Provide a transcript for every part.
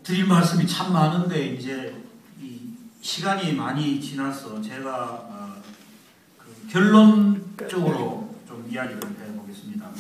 드릴 말씀이 참 많은데 이제 이 시간이 많이 지나서 제가 그 결론적으로 좀 이야기를 해보겠습니다.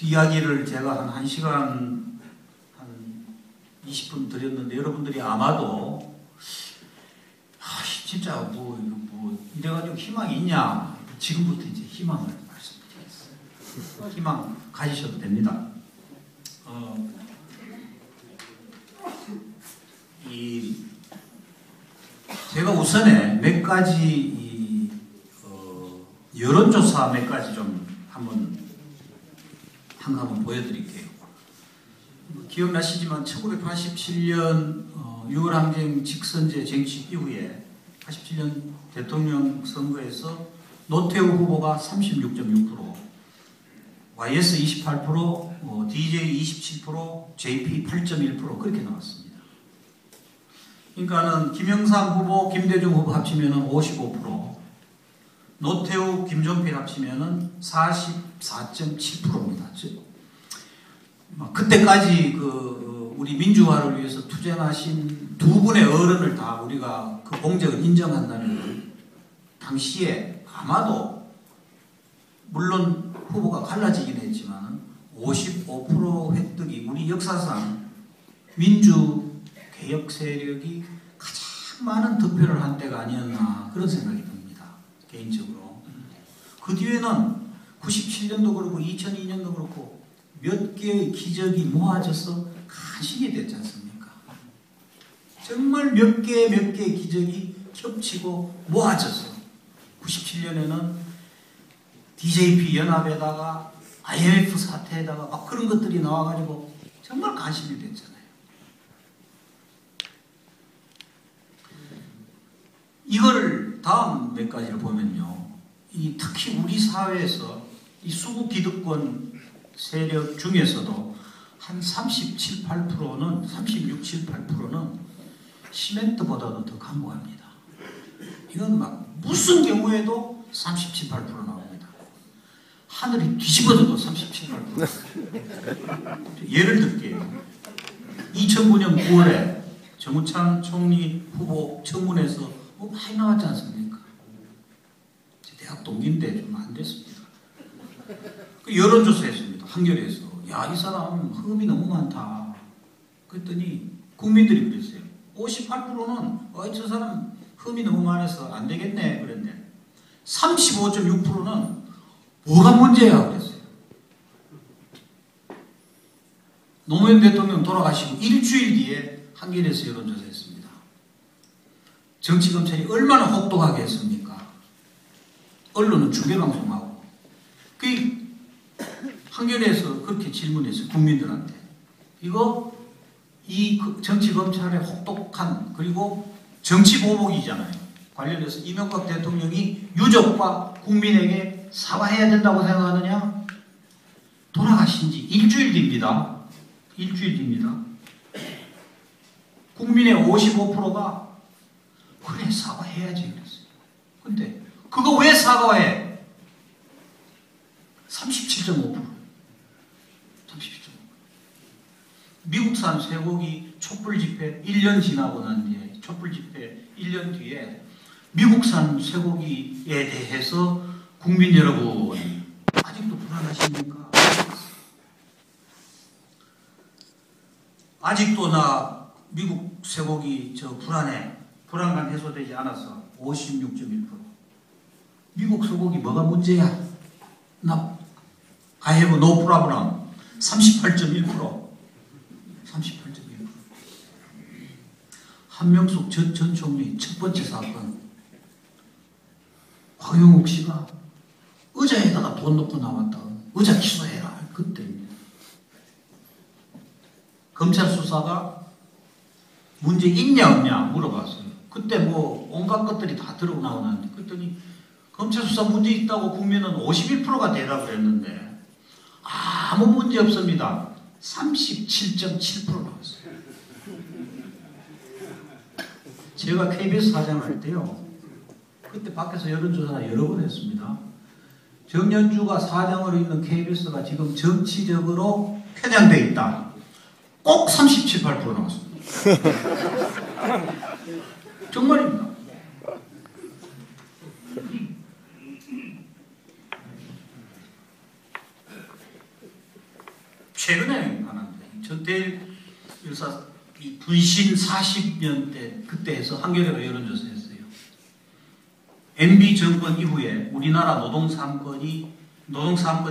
이야기를 제가 한 1시간 한 20분 드렸는데 여러분들이 아마도 진짜 뭐 이래가지고 희망이 있냐, 지금부터 이제 희망을 말씀드리겠습니다. 희망 가지셔도 됩니다. 제가 우선에 몇 가지 여론조사 몇 가지 좀 한번 보여드릴게요. 기억나시지만 1987년 6월 항쟁 직선제 쟁취 이후에 87년 대통령 선거에서 노태우 후보가 36.6%, YS 28%, DJ 27%, JP 8.1% 그렇게 나왔습니다. 그러니까는 김영삼 후보, 김대중 후보 합치면은 55%, 노태우, 김종필 합치면은 44.7%입니다. 그때까지 우리 민주화를 위해서 투쟁하신 두 분의 어른을 다 우리가 그 공적을 인정한다면 당시에 아마도 물론 후보가 갈라지긴 했지만 55% 획득이 우리 역사상 민주 개혁 세력이 가장 많은 득표를 한 때가 아니었나 그런 생각이 듭니다. 개인적으로. 그 뒤에는 97년도 그렇고 2002년도 그렇고 몇 개의 기적이 모아져서 간신히 됐지 않습니까? 정말 몇 개의 기적이 겹치고 모아져서 97년에는 DJP 연합에다가 IMF 사태에다가 막 그런 것들이 나와가지고 정말 간신히 됐잖아요. 이걸 다음 몇 가지를 보면요. 특히 우리 사회에서 이 수구 기득권 세력 중에서도 한 37, 8%는 36, 7, 8%는 시멘트보다도 더 강고합니다. 이건 막 무슨 경우에도 37, 8% 나옵니다. 하늘이 뒤집어져도 37, 8%. 예를 들게요. 2009년 9월에 정우창 총리 후보 청문회에서 많이 나왔지 않습니까? 제 대학 동기인데 좀 안 됐습니다. 여론조사 했습니다. 한겨레에서. 야, 이 사람 흠이 너무 많다. 그랬더니 국민들이 그랬어요. 58%는 저 사람 흠이 너무 많아서 안 되겠네 그랬는데 35.6%는 뭐가 문제야 그랬어요. 노무현 대통령 돌아가시고 일주일 뒤에 한겨레에서 여론조사했습니다. 정치검찰이 얼마나 혹독하게 했습니까? 언론은 중계방송하고. 한겨레에서 그렇게 질문했어요. 국민들한테. 이 정치검찰의 혹독한 그리고 정치보복이잖아요. 관련해서 이명박 대통령이 유족과 국민에게 사과해야 된다고 생각하느냐? 돌아가신 지 일주일 뒤입니다. 국민의 55%가 그래 사과해야지 그랬어요. 근데 그거 왜 사과해? 37.5%. 미국산 쇠고기 촛불 집회 1년 지나고 난 뒤에 촛불 집회 1년 뒤에 미국산 쇠고기에 대해서 국민 여러분 아직도 불안하십니까? 아직도 나 미국 쇠고기 불안해. 불안감 해소되지 않아서 56.1%. 미국 쇠고기 뭐가 문제야? I have no problem. 38.1%. 한명숙 전 총리 첫 번째 사건. 황영욱 씨가 의자에다가 돈 넣고 나왔다. 의자 취소해라. 그때입니다. 검찰 수사가 문제 있냐 없냐 물어봤어요. 그때 온갖 것들이 다 들어 나오는데 그랬더니 검찰 수사 문제 있다고 국민은 51%가 대답을 했는데 아무 문제 없습니다. 37.7% 나왔어요. 제가 KBS 사장을 할 때요. 그때 밖에서 여론조사 여러 번 했습니다. 정연주가 사장으로 있는 KBS가 지금 정치적으로 편향되어 있다. 꼭 37, 8% 나왔습니다. 정말입니다. 최근에 하는데 전태일 열사 이 분신 40년 때 그때 해서 한겨레가 여론조사했어요. MB 정권 이후에 우리나라 노동사항권이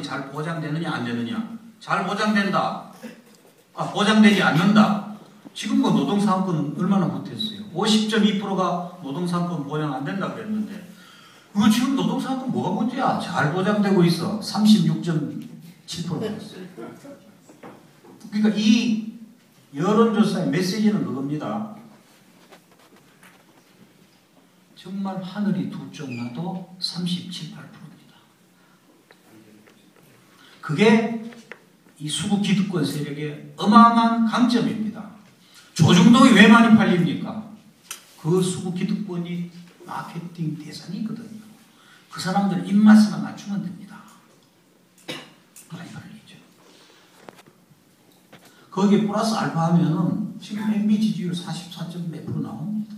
잘 보장되느냐 안 되느냐. 잘 보장된다. 보장되지 않는다. 지금 뭐 노동사항권은 얼마나 못했어요. 50.2%가 노동사항권 보장 안 된다 그랬는데 그거 지금 노동사항권 뭐가 문제야. 잘 보장되고 있어. 36.7%가 됐어요. 그러니까 이 여론조사의 메시지는 그겁니다. 정말 하늘이 두 쪽 나도 37, 8%입니다. 그게 이 수구 기득권 세력의 어마어마한 강점입니다. 조중동이 왜 많이 팔립니까? 그 수구 기득권이 마케팅 대상이 있거든요. 그 사람들 입맛에만 맞추면 됩니다. 많이 팔리죠. 거기에 플러스 알파 하면은 지금 MB 지지율 44점 몇 프로 나옵니다.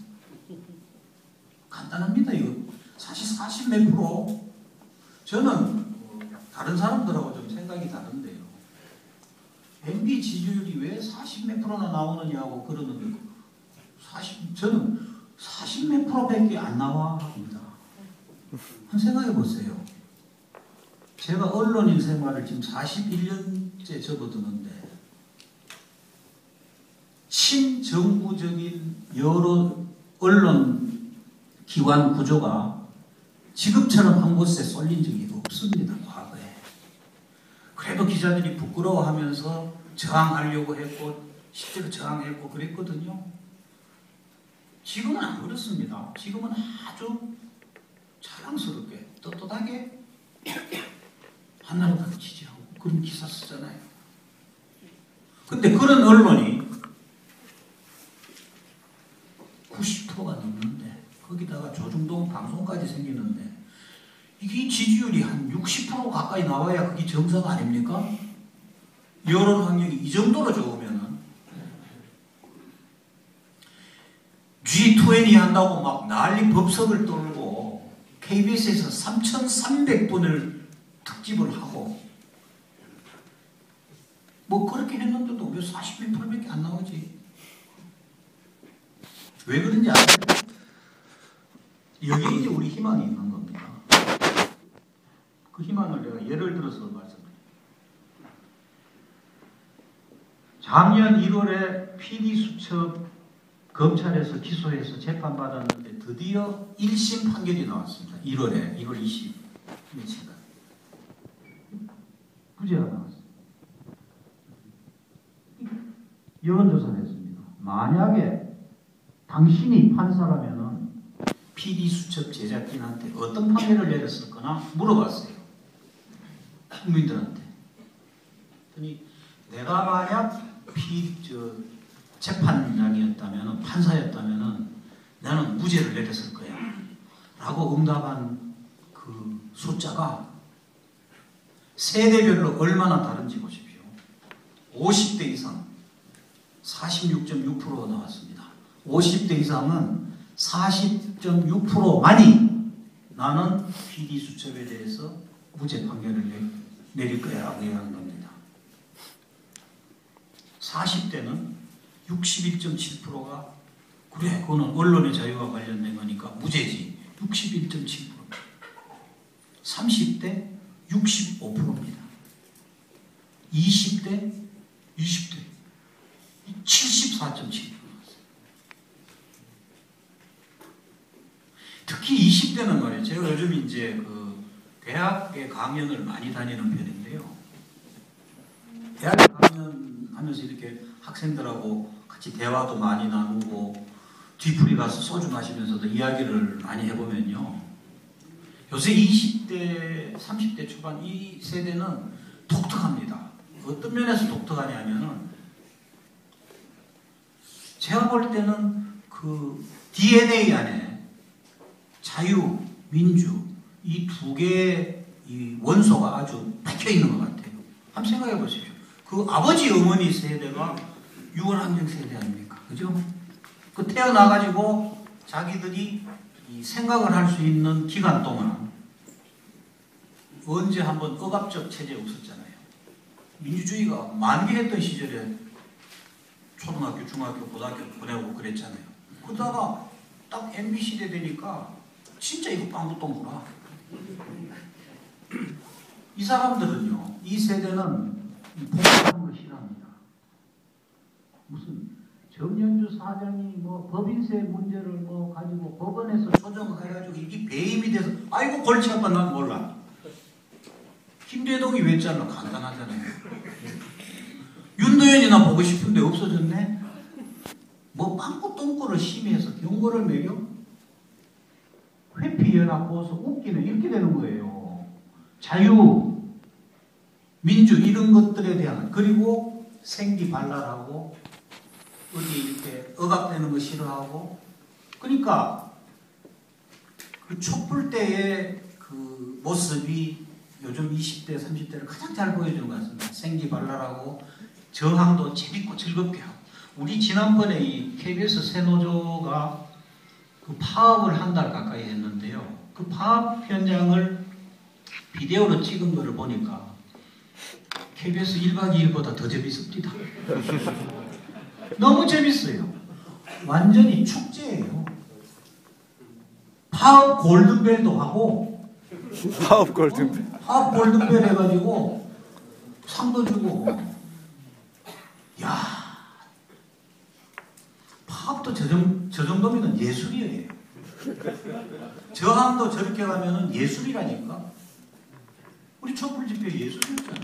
간단합니다. 이거 사실 40 몇 프로. 저는 다른 사람들하고 좀 생각이 다른데요. MB 지지율이 왜 40 몇 프로나 나오느냐고 그러는데 저는 40 몇 프로밖에 안 나와 합니다. 한번 생각해 보세요. 제가 언론인 생활을 지금 41년째 접어드는데 친정부적인 여러 언론 기관 구조가 지금처럼 한 곳에 쏠린 적이 없습니다. 과거에. 그래도 기자들이 부끄러워하면서 저항하려고 했고 실제로 저항했고 그랬거든요. 지금은 안 그렇습니다. 지금은 아주 자랑스럽게 떳떳하게 한나라당을 지지하고 그런 기사 쓰잖아요. 근데 그런 언론이 90%가 넘는데 거기다가 조중동 방송까지 생기는데 이게 지지율이 한 60% 가까이 나와야 그게 정상 아닙니까? 여론 환경이 이 정도로 좋으면은 G20 한다고 막 난리 법석을 떨고 KBS에서 3,300분을 특집을 하고 뭐 그렇게 했는데도 왜 40%밖에 안 나오지? 왜 그런지 아세요? 여기 이제 우리 희망이 있는 겁니다. 그 희망을 내가 예를 들어서 말씀드립니다. 작년 1월에 PD수첩 검찰에서 기소해서 재판받았는데 드디어 1심 판결이 나왔습니다. 1월에 1월 20 며칠날 무죄가 나왔습니다. 여론조사를 했습니다. 만약에 당신이 판사라면은 PD수첩 제작진한테 어떤 판결을 내렸을 거나 물어봤어요. 국민들한테. 그랬더니 내가 만약 재판장이었다면 판사였다면 나는 무죄를 내렸을 거야 라고 응답한 그 숫자가 세대별로 얼마나 다른지 보십시오. 50대 이상 46.6%가 나왔습니다. 50대 이상은 40.6%만이 나는 PD수첩에 대해서 무죄 판결을 내릴 거야 라고 얘기하는 겁니다. 40대는 61.7%가 그래 그거는 언론의 자유와 관련된 거니까 무죄지 61.7%. 30대 65%입니다. 20대 74.7%. 특히 20대는 말이에요. 제가 요즘 이제 그 대학에 강연을 많이 다니는 편인데요. 대학에 강연하면서 이렇게 학생들하고 같이 대화도 많이 나누고 뒤풀이 가서 소주 마시면서도 이야기를 많이 해보면요. 요새 20대, 30대 초반 이 세대는 독특합니다. 어떤 면에서 독특하냐면은 제가 볼 때는 그 DNA 안에 자유, 민주 이 두 개의 이 원소가 아주 박혀 있는 것 같아요. 한번 생각해 보십시오. 그 아버지 어머니 세대가 유월환경 세대 아닙니까? 그죠? 그 태어나가지고 자기들이 이 생각을 할 수 있는 기간 동안 언제 한번 억압적 체제 없었잖아요. 민주주의가 만개했던 시절에 초등학교, 중학교, 고등학교 보내고 그랬잖아요. 그러다가 딱 MB 시대 되니까 진짜 이거 빵꾸 똥구라. 이 사람들은요, 이 세대는 복잡한 거 싫어합니다. 무슨 정연주 사장이 뭐 법인세 문제를 뭐 가지고 법원에서 조정해가지고 이게 배임이 돼서 아이고 골치 아파 난 몰라. 김대동이 왜 잘라? 간단하잖아요. 윤도현이나 보고 싶은데 없어졌네? 뭐 빵꾸 똥꾸를 심의해서 경고를 매겨? 회피연합 보서 웃기는 이렇게 되는 거예요. 자유, 민주 이런 것들에 대한, 그리고 생기발랄하고 어디 이렇게 억압되는 거 싫어하고, 그러니까 그 촛불 때의 그 모습이 요즘 20대, 30대를 가장 잘 보여주는 것 같습니다. 생기발랄하고 저항도 재밌고 즐겁게 하고. 우리 지난번에 이 KBS 새노조가 그 파업을 한 달 가까이 했는데요. 그 파업 현장을 비디오로 찍은 거를 보니까 KBS 1박 2일보다 더 재밌습니다. 너무 재밌어요. 완전히 축제예요. 파업 골든벨도 하고, 파업 골든벨. 파업 골든벨 해가지고 상도 주고. 야, 파업도 저 정도면 예술이에요. 저항도 저렇게 가면은 예술이라니까. 우리 촛불 집회 예술이었잖아.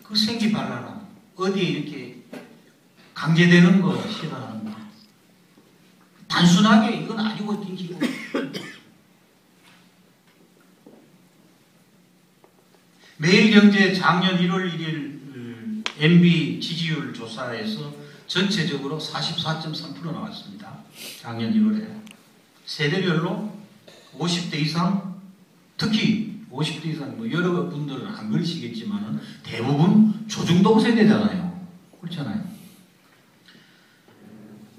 그 생기발랄함, 어디에 이렇게 강제되는 거 싫어하는 거. 단순하게 이건 아니고 띵기고. 매일경제 작년 1월 1일 MB 지지율 조사에서 전체적으로 44.3% 나왔습니다. 작년 1월에. 세대별로 50대 이상, 특히 50대 이상, 뭐 여러 분들은 안 그러시겠지만은 대부분 조중동 세대잖아요. 그렇잖아요.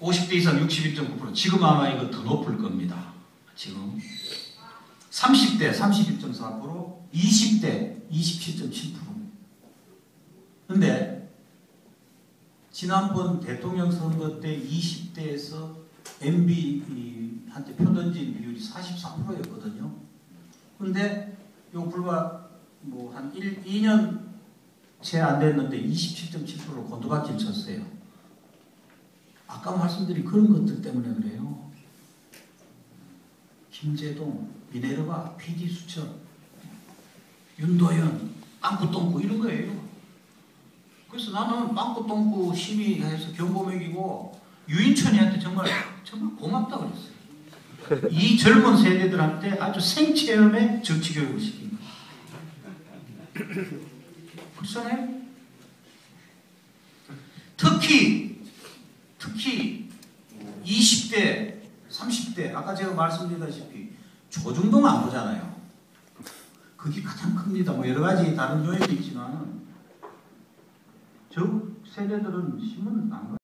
50대 이상 61.9%. 지금 아마 이거 더 높을 겁니다. 지금. 30대 31.4%, 20대 27.7%. 근데 지난번 대통령 선거 때 20대에서 MB한테 표 던진 비율이 43%였거든요. 근데 요 불과 뭐 한 2년 채 안 됐는데 27.7%로 곤두박질 쳤어요. 아까 말씀드린 그런 것들 때문에 그래요. 김재동, 미네르바, PD수첩, 윤도현, 빵꾸똥꾸 이런 거예요. 그래서 나는 빵꾸똥꾸 심의해서 경고 먹이고 유인천이한테 정말 고맙다 그랬어요. 이 젊은 세대들한테 아주 생체험의 정치교육을 시킨 거예요. 그렇잖아요? 특히 20대, 30대 아까 제가 말씀드렸다시피 조중동 안 보잖아요. 그게 가장 큽니다. 뭐 여러 가지 다른 요인도 있지만 저 세대들은 신문 안